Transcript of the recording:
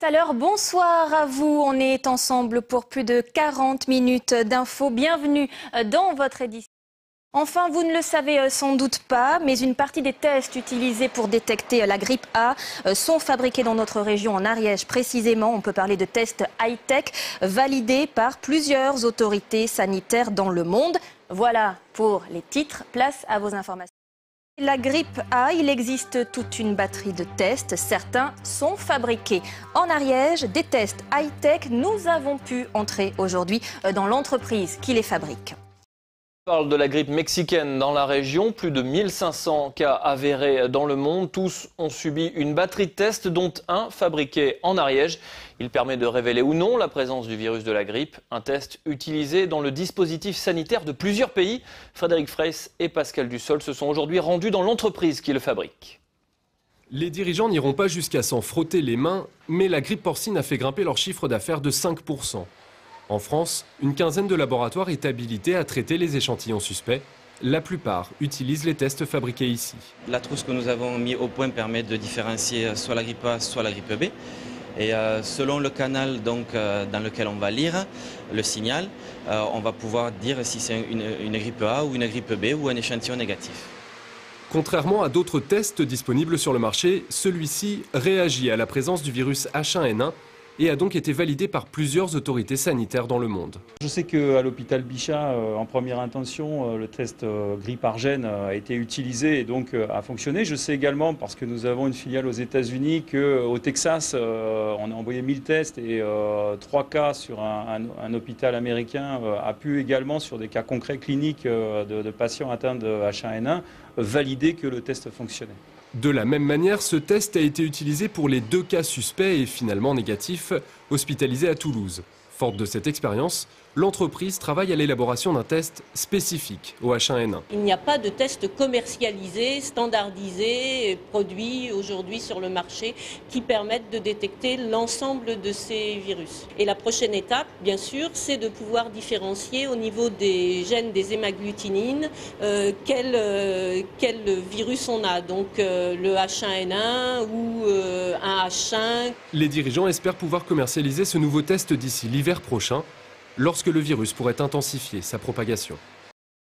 Alors, bonsoir à vous. On est ensemble pour plus de 40 minutes d'infos. Bienvenue dans votre édition. Enfin, vous ne le savez sans doute pas, mais une partie des tests utilisés pour détecter la grippe A sont fabriqués dans notre région, en Ariège précisément. On peut parler de tests high-tech validés par plusieurs autorités sanitaires dans le monde. Voilà pour les titres. Place à vos informations. La grippe A, il existe toute une batterie de tests. Certains sont fabriqués en Ariège. Des tests high-tech, nous avons pu entrer aujourd'hui dans l'entreprise qui les fabrique. On parle de la grippe mexicaine dans la région. Plus de 1500 cas avérés dans le monde. Tous ont subi une batterie de tests, dont un fabriqué en Ariège. Il permet de révéler ou non la présence du virus de la grippe. Un test utilisé dans le dispositif sanitaire de plusieurs pays. Frédéric Fraisse et Pascal Dussol se sont aujourd'hui rendus dans l'entreprise qui le fabrique. Les dirigeants n'iront pas jusqu'à s'en frotter les mains, mais la grippe porcine a fait grimper leur chiffre d'affaires de 5%. En France, une quinzaine de laboratoires est habilitée à traiter les échantillons suspects. La plupart utilisent les tests fabriqués ici. La trousse que nous avons mis au point permet de différencier soit la grippe A, soit la grippe B. Et selon le canal dans lequel on va lire le signal, on va pouvoir dire si c'est une grippe A ou une grippe B ou un échantillon négatif. Contrairement à d'autres tests disponibles sur le marché, celui-ci réagit à la présence du virus H1N1 et a donc été validé par plusieurs autorités sanitaires dans le monde. Je sais qu'à l'hôpital Bichat, en première intention, le test grippe Argen a été utilisé et donc a fonctionné. Je sais également, parce que nous avons une filiale aux États-Unis, qu'au Texas, on a envoyé 1000 tests et 3 cas sur un hôpital américain a pu également, sur des cas concrets cliniques de patients atteints de H1N1, valider que le test fonctionnait. De la même manière, ce test a été utilisé pour les 2 cas suspects et finalement négatifs, hospitalisés à Toulouse. Forte de cette expérience, l'entreprise travaille à l'élaboration d'un test spécifique au H1N1. Il n'y a pas de test commercialisé, standardisé, produit aujourd'hui sur le marché qui permettent de détecter l'ensemble de ces virus. Et la prochaine étape, bien sûr, c'est de pouvoir différencier au niveau des gènes des hémagglutinines quel virus on a, donc le H1N1 ou un H5. Les dirigeants espèrent pouvoir commercialiser ce nouveau test d'ici l'hiver prochain, lorsque le virus pourrait intensifier sa propagation.